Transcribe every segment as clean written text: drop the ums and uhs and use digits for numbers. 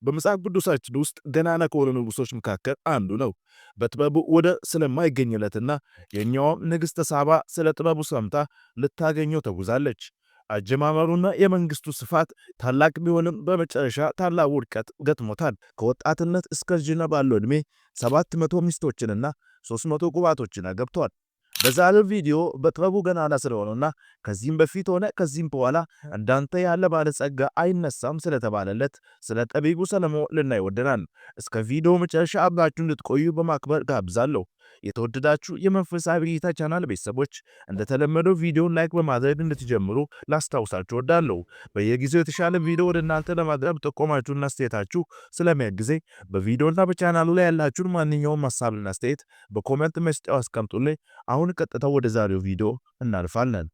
በመጽሐፍ ቅዱሳችን ውስጥ ገናና ከሆኑ ንጉሶች መካከል አንዱ ነው። በጥበቡ ወደር ስለማይገኝለትና የኛውም ንግሥተ ሳባ ስለ ጥበቡ ሰምታ ልታገኘው ተጉዛለች። አጀማመሩና የመንግስቱ ስፋት ታላቅ ቢሆንም በመጨረሻ ታላቅ ውድቀት ገጥሞታል። ከወጣትነት እስከ እርጅና ባለው ዕድሜ 700 ሚስቶችንና 300 ቁባቶችን አገብቷል። በዛሬው ቪዲዮ በጥበቡ ገናና ስለሆነና ከዚህም በፊት ሆነ ከዚህም በኋላ እንዳንተ ያለ ባለጸጋ አይነሳም ስለተባለለት ስለ ጠቢቡ ሰለሞን ልናይ ወደናል። እስከ ቪዲዮ መጨረሻ አብራችሁ እንድትቆዩ በማክበር ጋብዛለሁ። የተወደዳችሁ የመንፈሳዊ ብሪታ ቻናል ቤተሰቦች እንደተለመደው ቪዲዮን ላይክ በማድረግ እንድትጀምሩ ላስታውሳችሁ ወዳለሁ። በየጊዜው የተሻለ ቪዲዮ ወደ እናንተ ለማቅረብ ጥቆማችሁና አስተያየታችሁ ስለሚያግዘኝ በቪዲዮና በቻናሉ ላይ ያላችሁን ማንኛውም ሐሳብና አስተያየት በኮሜንት መስጫው አስቀምጡልኝ። አሁን ቀጥታ ወደ ዛሬው ቪዲዮ እናልፋለን።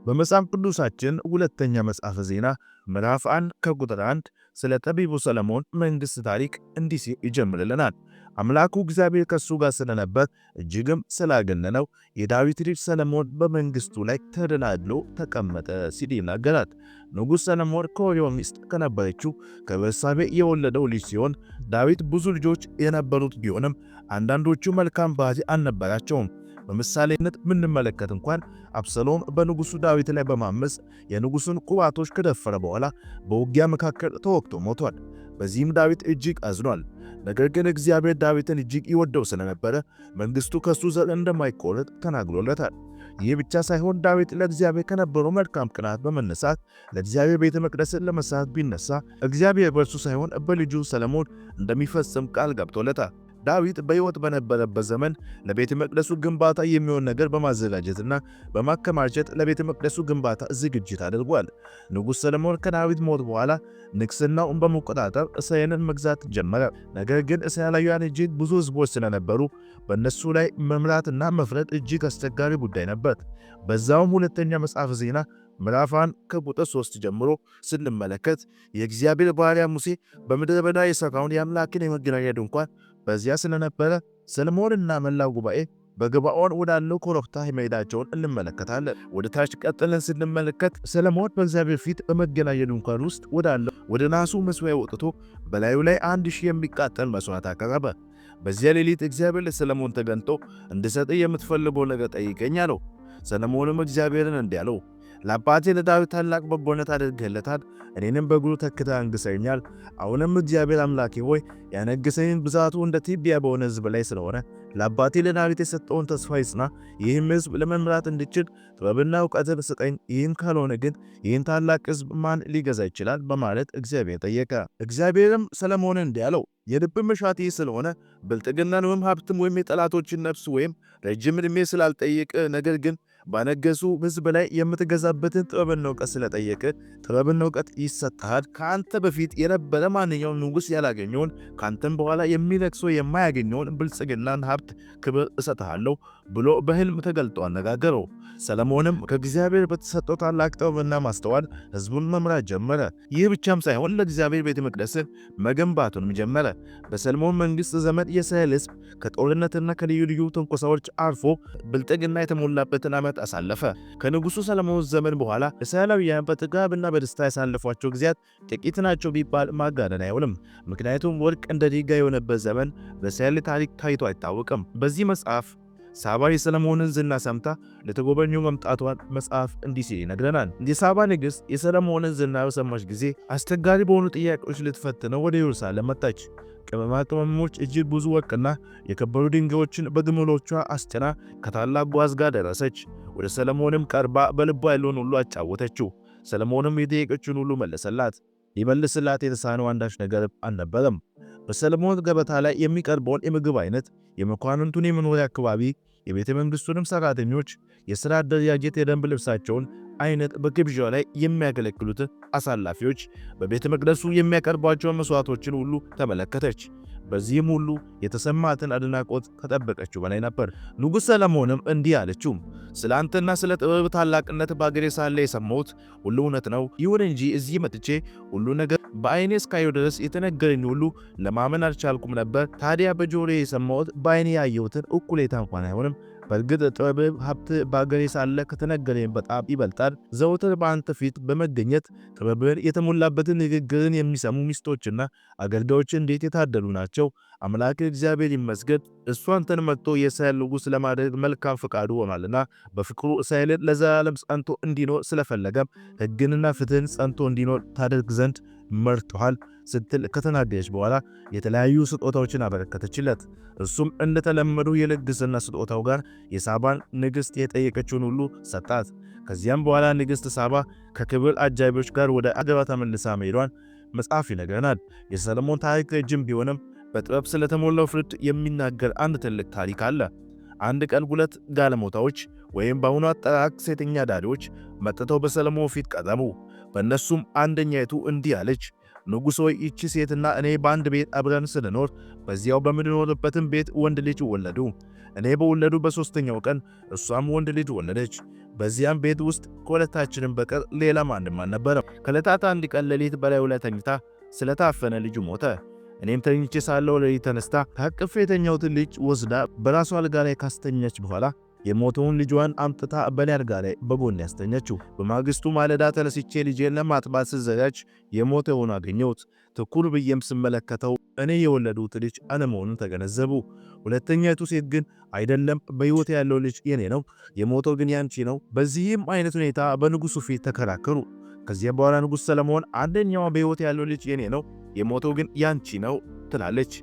በመጽሐፍ ቅዱሳችን ሁለተኛ መጽሐፈ ዜና ምዕራፍ 1 ከቁጥር 1 ስለ ጠቢቡ ሰለሞን መንግሥት ታሪክ እንዲህ ሲል ይጀምርልናል። አምላኩ እግዚአብሔር ከሱ ጋር ስለነበር እጅግም ስላገነነው የዳዊት ልጅ ሰለሞን በመንግሥቱ ላይ ተደላድሎ ተቀመጠ ሲል ይናገራል። ንጉሥ ሰለሞን ከኦሪዮ ሚስት ከነበረችው ከቤርሳቤ የወለደው ልጅ ሲሆን ዳዊት ብዙ ልጆች የነበሩት ቢሆንም አንዳንዶቹ መልካም ባህሪ አልነበራቸውም። በምሳሌነት ምንመለከት እንኳን አብሰሎም በንጉሱ ዳዊት ላይ በማመፅ የንጉሱን ቁባቶች ከደፈረ በኋላ በውጊያ መካከል ተወግቶ ሞቷል። በዚህም ዳዊት እጅግ አዝኗል። ነገር ግን እግዚአብሔር ዳዊትን እጅግ ይወደው ስለነበረ መንግስቱ ከሱ ዘር እንደማይቆረጥ ተናግሮለታል። ይህ ብቻ ሳይሆን ዳዊት ለእግዚአብሔር ከነበረው መልካም ቅናት በመነሳት ለእግዚአብሔር ቤተ መቅደስን ለመስራት ቢነሳ እግዚአብሔር በእርሱ ሳይሆን በልጁ ሰለሞን እንደሚፈጽም ቃል ገብቶለታል። ዳዊት በሕይወት በነበረበት ዘመን ለቤተ መቅደሱ ግንባታ የሚሆን ነገር በማዘጋጀትና በማከማቸት ለቤተ መቅደሱ ግንባታ ዝግጅት አድርጓል። ንጉሥ ሰለሞን ከዳዊት ሞት በኋላ ንግሥናውን በመቆጣጠር እስራኤልን መግዛት ጀመረ። ነገር ግን እስራኤላውያን እጅግ ብዙ ሕዝቦች ስለነበሩ በእነሱ ላይ መምራትና መፍረድ እጅግ አስቸጋሪ ጉዳይ ነበር። በዛውም ሁለተኛ መጽሐፈ ዜና ምዕራፍ 1 ከቁጥር 3 ጀምሮ ስንመለከት የእግዚአብሔር ባሪያ ሙሴ በምድረ በዳ የሠራውን የአምላክን የመገናኛ ድንኳን በዚያ ስለነበረ ሰለሞንና መላው ጉባኤ በገባዖን ወዳለው ኮረብታ መሄዳቸውን እንመለከታለን። ወደ ታች ቀጥለን ስንመለከት ሰለሞን በእግዚአብሔር ፊት በመገናኛ ድንኳን ውስጥ ወዳለው ወደ ናሱ መሠዊያ ወጥቶ በላዩ ላይ 1000 የሚቃጠል መሥዋዕት አቀረበ። በዚያ ሌሊት እግዚአብሔር ለሰለሞን ተገኝቶ እንድሰጥ የምትፈልገው ነገር ጠይቀኝ አለው። ሰለሞንም እግዚአብሔርን እንዲህ አለው፣ ለአባቴ ለዳዊት ታላቅ በጎነት አድርገህለታል፣ እኔንም በእግሩ ተክተህ አንግሠኛል። አሁንም እግዚአብሔር አምላኬ ሆይ ያነገሠኝን ብዛቱ እንደ ትቢያ በሆነ ሕዝብ ላይ ስለሆነ ለአባቴ ለዳዊት የሰጠውን ተስፋ ይጽና። ይህም ሕዝብ ለመምራት እንድችል ጥበብና እውቀትን ስጠኝ። ይህም ካልሆነ ግን ይህን ታላቅ ሕዝብ ማን ሊገዛ ይችላል? በማለት እግዚአብሔር ጠየቀ። እግዚአብሔርም ሰለሞንን እንዲህ አለው፣ የልብ መሻት ይህ ስለሆነ ብልጥግናን ወይም ሀብትም ወይም የጠላቶችን ነፍስ ወይም ረጅም ዕድሜ ስላልጠየቅ፣ ነገር ግን ባነገሱ ሕዝብ ላይ የምትገዛበትን ጥበብና እውቀት ስለጠየቅ ጥበብና እውቀት ይሰጥሃል። ከአንተ በፊት የነበረ ማንኛውም ንጉሥ ያላገኘውን ከአንተም በኋላ የሚነግሰው የማያገኘውን ብልጽግናን፣ ሀብት፣ ክብር እሰጥሃለሁ ብሎ በሕልም ተገልጦ አነጋገረው። ሰለሞንም ከእግዚአብሔር በተሰጠው ታላቅ ጥበብና ማስተዋል ሕዝቡን መምራት ጀመረ። ይህ ብቻም ሳይሆን ለእግዚአብሔር ቤተ መቅደስን መገንባቱንም ጀመረ። በሰለሞን መንግሥት ዘመን የእስራኤል ሕዝብ ከጦርነትና ከልዩ ልዩ ትንኮሳዎች አልፎ ብልጥግና የተሞላበትን ዓመት አሳለፈ። ከንጉሡ ሰለሞን ዘመን በኋላ እስራኤላውያን በጥጋብና በደስታ ያሳለፏቸው ጊዜያት ጥቂት ናቸው ቢባል ማጋነን አይሆንም። ምክንያቱም ወርቅ እንደ ድንጋይ የሆነበት ዘመን በእስራኤል ታሪክ ታይቶ አይታወቅም። በዚህ መጽሐፍ ሳባ የሰለሞንን ዝና ሰምታ ለተጎበኘው መምጣቷን መጽሐፍ እንዲህ ሲል ይነግረናል። የሳባ ንግሥት የሰለሞንን ዝና በሰማች ጊዜ አስቸጋሪ በሆኑ ጥያቄዎች ልትፈትነው ወደ ኢየሩሳሌም መጣች። ቅመማ ቅመሞች፣ እጅግ ብዙ ወርቅና የከበሩ ድንጋዮችን በግመሎቿ አስጭና ከታላቅ ጓዝ ጋር ደረሰች። ወደ ሰለሞንም ቀርባ በልቧ ያለውን ሁሉ አጫወተችው። ሰለሞንም የጠየቀችውን ሁሉ መለሰላት። ሊመልስላት የተሳነው አንዳች ነገር አልነበረም። በሰለሞን ገበታ ላይ የሚቀርበውን የምግብ አይነት፣ የመኳንንቱን የመኖሪያ አካባቢ፣ የቤተ መንግሥቱንም ሠራተኞች የሥራ አደረጃጀት፣ የደንብ ልብሳቸውን አይነት፣ በግብዣው ላይ የሚያገለግሉትን አሳላፊዎች፣ በቤተ መቅደሱ የሚያቀርቧቸውን መሥዋዕቶችን ሁሉ ተመለከተች። በዚህም ሁሉ የተሰማትን አድናቆት ከጠበቀችው በላይ ነበር። ንጉሥ ሰለሞንም እንዲህ አለችው፣ ስለ አንተና ስለ ጥበብ ታላቅነት በአገሬ ሳለ የሰማሁት ሁሉ እውነት ነው። ይሁን እንጂ እዚህ መጥቼ ሁሉ ነገር በዓይኔ እስካየው ድረስ የተነገረኝ ሁሉ ለማመን አልቻልኩም ነበር። ታዲያ በጆሮዬ የሰማሁት በዓይኔ ያየሁትን እኩሌታ እንኳን አይሆንም። በእርግጥ ጥበብ ሀብት በአገሬ ሳለ ከተነገረኝ በጣም ይበልጣል። ዘውትር በአንተ ፊት በመገኘት ጥበብን የተሞላበትን ንግግርን የሚሰሙ ሚስቶችና አገልጋዮች እንዴት የታደሉ ናቸው። አምላክ እግዚአብሔር ይመስገን። እሱ አንተን መጥቶ የእስራኤል ንጉሥ ለማድረግ መልካም ፈቃዱ ሆኗልና በፍቅሩ እስራኤልን ለዘላለም ጸንቶ እንዲኖር ስለፈለገም ሕግንና ፍትህን ጸንቶ እንዲኖር ታደርግ ዘንድ መርጦሃል ስትል ከተናገረች በኋላ የተለያዩ ስጦታዎችን አበረከተችለት። እሱም እንደተለመዱ የልግስና ስጦታው ጋር የሳባን ንግሥት የጠየቀችውን ሁሉ ሰጣት። ከዚያም በኋላ ንግሥት ሳባ ከክብር አጃቢዎች ጋር ወደ አገሯ ተመልሳ መሄዷን መጽሐፍ ይነግረናል። የሰለሞን ታሪክ ረጅም ቢሆንም በጥበብ ስለተሞላው ፍርድ የሚናገር አንድ ትልቅ ታሪክ አለ። አንድ ቀን ሁለት ጋለሞታዎች ወይም በአሁኑ አጠራር ሴተኛ ዳሪዎች መጥተው በሰለሞን ፊት ቀረቡ። በእነሱም አንደኛይቱ እንዲህ አለች፣ ንጉሥ ሆይ ይህች ሴትና እኔ በአንድ ቤት አብረን ስንኖር በዚያው በምንኖርበትም ቤት ወንድ ልጅ ወለዱ። እኔ በወለዱ በሦስተኛው ቀን እሷም ወንድ ልጅ ወለደች። በዚያም ቤት ውስጥ ከሁለታችንም በቀር ሌላ ማንም አልነበረም። ከዕለታት አንድ ቀን ሌሊት በላዩ ላይ ተኝታ ስለታፈነ ልጁ ሞተ። እኔም ተኝቼ ሳለሁ ሌሊት ተነስታ ታቅፌ የተኛሁትን ልጅ ወስዳ በራሷ አልጋ ላይ ካስተኛች በኋላ የሞተውን ልጇን አምጥታ በኔ አልጋ ላይ በጎን ያስተኛችው። በማግስቱ ማለዳ ተነስቼ ልጄን ለማጥባት ስዘጋጅ የሞተውን አገኘሁት። ትኩር ብዬም ስመለከተው እኔ የወለዱት ልጅ አለመሆኑን ተገነዘቡ። ሁለተኛይቱ ሴት ግን አይደለም፣ በሕይወት ያለው ልጅ የኔ ነው፣ የሞተው ግን ያንቺ ነው። በዚህም አይነት ሁኔታ በንጉሡ ፊት ተከራከሩ። ከዚያ በኋላ ንጉሥ ሰለሞን አንደኛዋ በሕይወት ያለው ልጅ የኔ ነው፣ የሞተው ግን ያንቺ ነው ትላለች።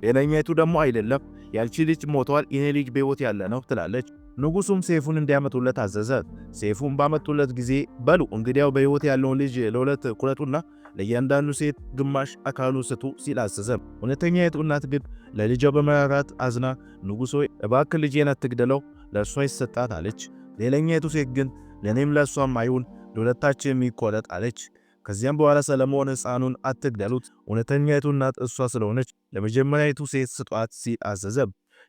ሌላኛይቱ ደግሞ አይደለም፣ ያንቺ ልጅ ሞቷል፣ የኔ ልጅ በሕይወት ያለ ነው ትላለች። ንጉሡም ሰይፉን እንዲያመጡለት አዘዘ። ሰይፉን ባመጡለት ጊዜ በሉ እንግዲያው በሕይወት ያለውን ልጅ ለሁለት ቁረጡና ለእያንዳንዱ ሴት ግማሽ አካሉ ስጡ ሲል አዘዘ። እውነተኛይቱ እናት ግን ለልጇ በመራራት አዝና ንጉሥ ሆይ እባክህ ልጄን አትግደለው፣ ለእርሷ ይሰጣት አለች። ሌላኛይቱ ሴት ግን ለእኔም ለእርሷም አይሁን፣ ለሁለታችን ይቆረጥ አለች። ከዚያም በኋላ ሰለሞን ሕፃኑን አትግደሉት፣ እውነተኛይቱ እናት እሷ ስለሆነች ለመጀመሪያይቱ ሴት ስጧት ሲል አዘዘ።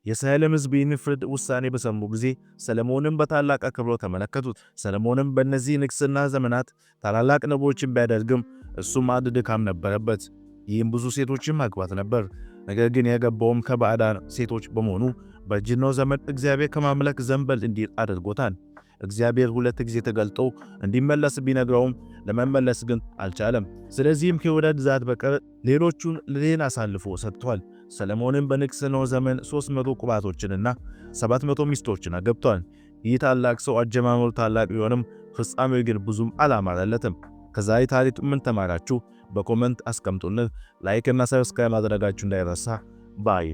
የእስራኤልም ሕዝብ ይህን ፍርድ ውሳኔ በሰሙ ጊዜ ሰለሞንን በታላቅ አክብሮት ተመለከቱት። ሰለሞንም በእነዚህ ንግሥና ዘመናት ታላላቅ ነቦችን ቢያደርግም እሱም አንድ ድካም ነበረበት። ይህም ብዙ ሴቶችን ማግባት ነበር። ነገር ግን ያገባውም ከባዕዳን ሴቶች በመሆኑ በእርጅናው ዘመን እግዚአብሔር ከማምለክ ዘንበል እንዲል አድርጎታል። እግዚአብሔር ሁለት ጊዜ ተገልጦ እንዲመለስ ቢነግረውም ለመመለስ ግን አልቻለም። ስለዚህም ከይሁዳ ግዛት በቀር ሌሎቹን ለሌላ አሳልፎ ሰጥቷል። ሰለሞንም በንግሥናው ዘመን 300 ቁባቶችንና 700 ሚስቶችን አገብቷል። ይህ ታላቅ ሰው አጀማመሩ ታላቅ ቢሆንም ፍጻሜው ግን ብዙም አላማረለትም። ከዛሬ ታሪክ ምን ተማራችሁ? በኮመንት አስቀምጡልን። ላይክ እና ሰብስክራይብ ማድረጋችሁ እንዳይረሳ ባይ